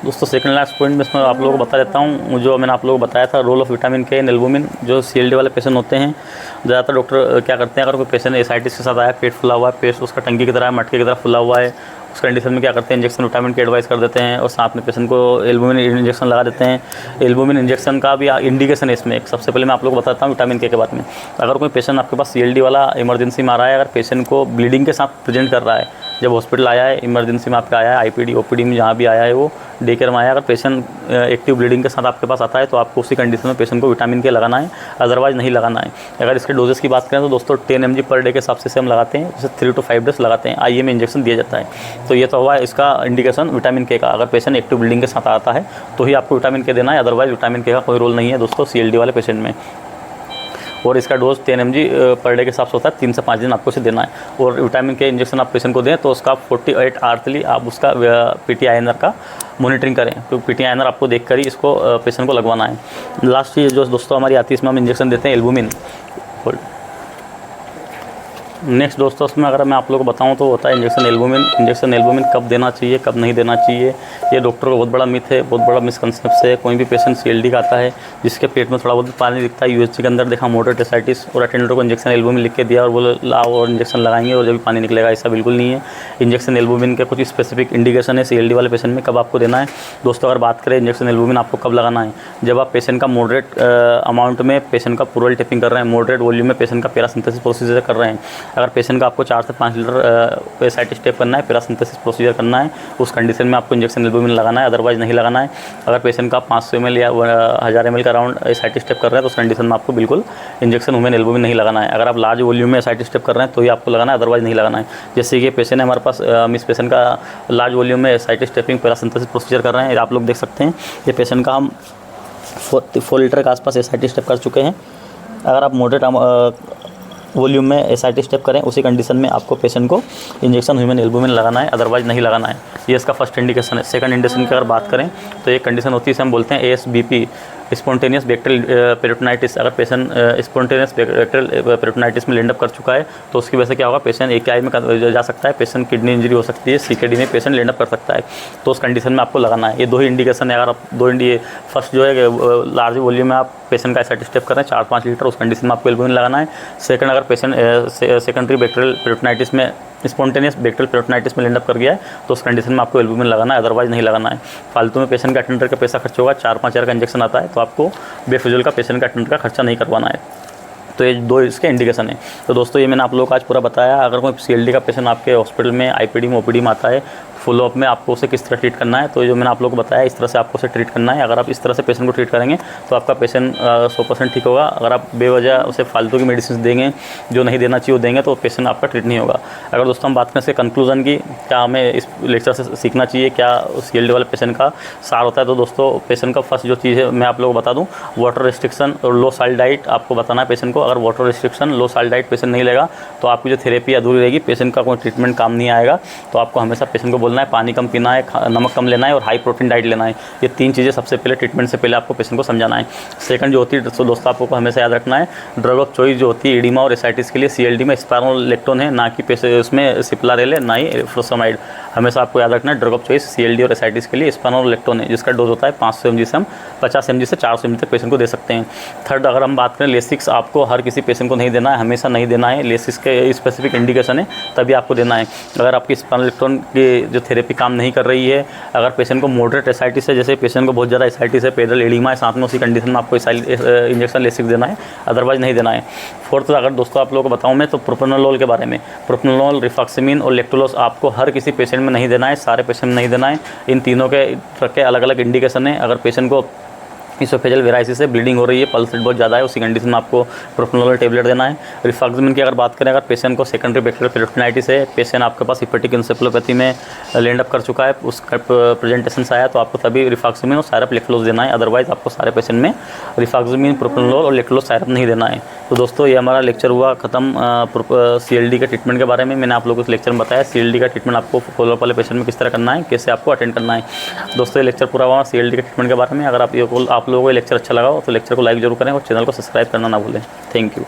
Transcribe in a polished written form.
दोस्तों second last point में इसमें आप लोगों को बता देता हूँ, जो मैंने आप लोगों को बताया था रोल ऑफ विटामिन के इन एल्बुमिन। जो CLD वाले पेशेंट होते हैं, ज़्यादातर डॉक्टर क्या करते हैं, अगर कोई पेशेंट एसाइटिस के साथ आया, पेट फुला हुआ है, पेट उसका टंकी की तरह मटके की तरह फुला हुआ है, उस कंडीशन में क्या करते हैं, इंजेक्शन विटामिन के एडवाइस कर देते हैं और साथ में पेशेंट को एल्बुमिन इंजेक्शन लगा देते हैं। एल्बुमिन इंजेक्शन का भी इंडिकेशन है इसमें। सबसे पहले मैं आप लोगों को बताता हूँ विटामिन के बारे में। अगर कोई पेशेंट आपके पास CLD वाला इमरजेंसी में आ रहा है, अगर पेशेंट को ब्लीडिंग के साथ प्रेजेंट कर रहा है, जब हॉस्पिटल आया है, इमरजेंसी में आपका आया है, IPD OPD में जहाँ भी आया है, वो डे केयर में आया है, अगर पेशेंट एक्टिव ब्लीडिंग के साथ आपके पास आता है तो आपको उसी कंडीशन में पेशेंट को विटामिन के लगाना है, अदरवाइज़ नहीं लगाना है। अगर इसके डोजेस की बात करें तो दोस्तों 10 mg पर डे के हिसाब से हम लगाते हैं, जैसे 3 to 5 डेज लगाते हैं, IM में इंजेक्शन दिया जाता है। तो ये तो हुआ इसका इंडिकेशन विटामिन के का। अगर पेशेंट एक्टिव ब्लीडिंग के साथ आता है तो ही आपको विटामिन के देना है, अदरवाइज विटामिन के का कोई रोल नहीं है दोस्तों CLD वाले पेशेंट में। और इसका डोज 10 mg पर डे के हिसाब से होता है, 3 से 5 दिन आपको इसे देना है। और विटामिन के इंजेक्शन आप पेशेंट को दें तो उसका 48 आवर्सली आप उसका PT-INR का मॉनिटरिंग करें, क्योंकि PT-INR आपको देख कर ही इसको पेशेंट को लगवाना है। लास्ट चीज़ जो दोस्तों हमारी आती है, इसमें हम इंजेक्शन देते हैं एल्बुमिन। नेक्स्ट दोस्तों उसमें अगर मैं आप लोगों को बताऊं तो होता है इंजेक्शन एल्बुमिन। इंजेक्शन एल्बुमिन कब देना चाहिए, कब नहीं देना चाहिए, ये डॉक्टर को बहुत बड़ा मिथ है, बहुत बड़ा मिसकंसेप्ट है। कोई भी पेशेंट CLD का आता है जिसके पेट में थोड़ा बहुत पानी दिखता है, UHG के अंदर देखा मॉडरेट एसाइटिस, और अटेंडर को इंजेक्शन एल्बुमिन लिख के दिया और बोले लाओ और इंजेक्शन लगाएंगे और जब भी पानी निकलेगा, ऐसा बिल्कुल नहीं है। इंजेक्शन एल्बुमिन के कुछ स्पेसिफिक इंडिकेशन है CLD वाले पेशेंट में, कब आपको देना है। दोस्तों अगर बात करें इंजेक्शन एल्बुमिन आपको कब लगाना है, जब आप पेशेंट का मॉडरेट अमाउंट में पेशेंट का पूरल टिपिंग कर रहे हैं, मॉडरेट वॉल्यूम में पेशेंट का पैरासिंथेसिस प्रोसीजर कर रहे हैं। अगर पेशेंट का आपको 4 से 5 लीटर एसाइटिस स्टेप करना है, पैरासिंथेसिस प्रोसीजर करना है, उस कंडीशन में आपको इंजेक्शन एल्बुमिन लगाना है, अदरवाइज नहीं लगाना है। अगर पेशेंट का 500 ml या 1000 ml का राउंड एसाइटिस स्टेप कर रहे हैं तो उस कंडीशन में आपको बिल्कुल इंजेक्शन ह्यूमन एल्बुमिन नहीं लगाना है। अगर आप लार्ज वॉल्यूम में एसाइटिस स्टेप कर रहे हैं तो ही आपको लगाना है, अदरवाइज नहीं लगाना है। जैसे कि पेशेंट है हमारे पास, इस पेशेंट का लार्ज वॉल्यूम में एसाइटिस स्टेपिंग पैरासिंथेसिस प्रोसीजर कर रहे हैं, आप लोग देख सकते हैं। ये पेशेंट का हम 4 लीटर के आसपास एसाइटिस स्टेप कर चुके हैं। अगर आप मॉडरेट वॉल्यूम में एसाइटिस स्टेप करें, उसी कंडीशन में आपको पेशेंट को इंजेक्शन ह्यूमन एल्बुमिन लगाना है, अदरवाइज नहीं लगाना है। ये इसका फर्स्ट इंडिकेशन है। सेकंड इंडिकेशन की अगर बात करें तो एक कंडीशन होती है, इसे हम बोलते हैं ASBP, स्पॉन्टेनियस बैक्टीरियल पेरिटोनाइटिस। अगर पेशेंट स्पॉन्टेनियस बैक्टीरियल पेरिटोनाइटिस में लैंड अप कर चुका है तो उसकी वजह से क्या होगा, पेशेंट AKI में जा सकता है, पेशेंट किडनी इंजरी हो सकती है, CKD में पेशेंट लैंड अप कर सकता है, तो उस कंडीशन में आपको लगाना है। ये 2 ही इंडिकेशन है। अगर आप फर्स्ट जो है लार्ज वॉल्यूम में आप पेशेंट का एसाइटिस स्टेप कर रहे हैं 4-5 लीटर, उस कंडीशन में आपको एल्बुमिन लगाना है। सेकंड, अगर पेशेंट सेकेंडरी बैक्टीरियल पेरिटोनाइटिस में स्पॉन्टेनियस बैक्टीरियल पेरिटोनाइटिस में लैंड अप कर गया है तो उस कंडीशन में आपको एल्बुमिन लगाना है, अदरवाइज नहीं लगाना है। फालतू में पेशेंट का अटेंडर का पैसा खर्च होगा, 4-5 हज़ार का इंजेक्शन आता है, तो आपको बेफिजूल का पेशेंट का अटेंडर का खर्चा नहीं करवाना है। तो ये 2 इसके इंडिकेशन है। तो दोस्तों ये मैंने आप लोगों को आज पूरा बताया। अगर कोई CLD का पेशेंट आपके हॉस्पिटल में IPD में OPD में आता है, फॉलोअप में आपको उसे किस तरह ट्रीट करना है, तो जो मैंने आप लोगों को बताया इस तरह से आपको उसे ट्रीट करना है। अगर आप इस तरह से पेशेंट को ट्रीट करेंगे तो आपका पेशेंट 100% ठीक होगा। अगर आप बेवजह उसे फालतू की मेडिसिन देंगे, जो नहीं देना चाहिए वो देंगे, तो पेशेंट आपका ट्रीट नहीं होगा। अगर दोस्तों हम बात करें इसके कंक्लूजन की, क्या हमें इस लेक्चर से सीखना चाहिए, क्या CLD वाले पेशेंट का सार होता है, तो दोस्तों पेशेंट का फर्स्ट जो चीज़ है मैं आप लोगों को बता दूँ, वाटर रिस्ट्रिक्शन और लो साल्ट डाइट आपको बताना है पेशेंट को। अगर वाटर रिस्ट्रिक्शन, लो साल्ट डाइट पेशेंट नहीं लेगा तो आपकी जो थेरेपी अधूरी रहेगी, पेशेंट का कोई ट्रीटमेंट काम नहीं आएगा। तो आपको हमेशा पेशेंट को बोलना है पानी कम पीना है, नमक कम लेना है और हाई प्रोटीन डाइट लेना है। ये 3 चीज़ें सबसे पहले ट्रीटमेंट से पहले आपको पेशेंट को समझाना है। सेकंड जो होती है तो दोस्तों आपको हमेशा याद रखना है, ड्रग ऑफ चॉइस जो होती है एडिमा और एसाइटिस के लिए CLD में स्पाइरोलेक्टोन है, ना कि उसमें सिप्लारेल है, ना ही फ्लोसामाइड। हमेशा आपको याद रखना है ड्रग ऑफ चॉइस CLD और एसाइटिस के लिए स्पाइरोलेक्टोन है, जिसका डोज होता है 500 mg से हम 50 mg से 400 mg तक पेशेंट को दे सकते हैं। थर्ड, अगर हम बात करें लेसिक्स, आपको हर किसी पेशेंट को नहीं देना है, हमेशा नहीं देना है। लेसिक्स के स्पेसिफिक इंडिकेशन है तभी आपको देना है। अगर आपकी स्पाइरोलेक्टोन की जो थेरेपी काम नहीं कर रही है, अगर पेशेंट को मॉडरेट एसाइटिस है, जैसे पेशेंट को बहुत ज़्यादा एसाइटिस है, पेडल एडिमा है साथ में, उसी कंडीशन में आपको इंजेक्शन लेसिक्स देना है, अदरवाइज नहीं देना है। फोर्थ, अगर दोस्तों आप लोगों को बताऊं मैं तो प्रोप्रानोलोल के बारे में, प्रोप्रानोलोल, रिफॉक्सिमिन और लेक्टोलोस आपको हर किसी पेशेंट में नहीं देना है, सारे पेशेंट में नहीं देना है। इन तीनों के अलग अलग इंडिकेशन है। अगर पेशेंट को इसोफेजल वेराइसिस से ब्लीडिंग हो रही है, पल्स रेट बहुत ज़्यादा है, उसी कंडीशन में आपको प्रोप्रानोलोल टेबलेट देना है। रिफॉक्सिमिन की अगर बात करें, अगर पेशेंट को सेकेंडरी बैक्टीरियल पेरिटोनाइटिस है, पेशेंट आपके पास हिपेटिक एन्सेफेलोपैथी में लैंड अप कर चुका है, उसका प्रेजेंटेशन से आया, तो आपको तभी रिफॉक्सिमिन और सायरप लेक्टोलोज देना है, अदरवाइज आपको सारे पेशेंट में रिफॉक्सिमिन, प्रोप्रानोलोल और लेक्टोलोज सायरप नहीं देना है। तो दोस्तों ये हमारा लेक्चर हुआ खत्म CLD के ट्रीटमेंट के बारे में। मैंने आप लोगों को इस लेक्चर में बताया CLD का ट्रीटमेंट आपको फॉलोअप वाले पेशेंट में किस तरह करना है, कैसे आपको अटेंड करना है। दोस्तों ये लेक्चर पूरा हुआ CLD के ट्रीटमेंट के बारे में। अगर आप लोगों को ये लेक्चर अच्छा लगा तो लेक्चर को लाइक जरूर करें और चैनल को सब्सक्राइब करना ना भूलें। Thank you.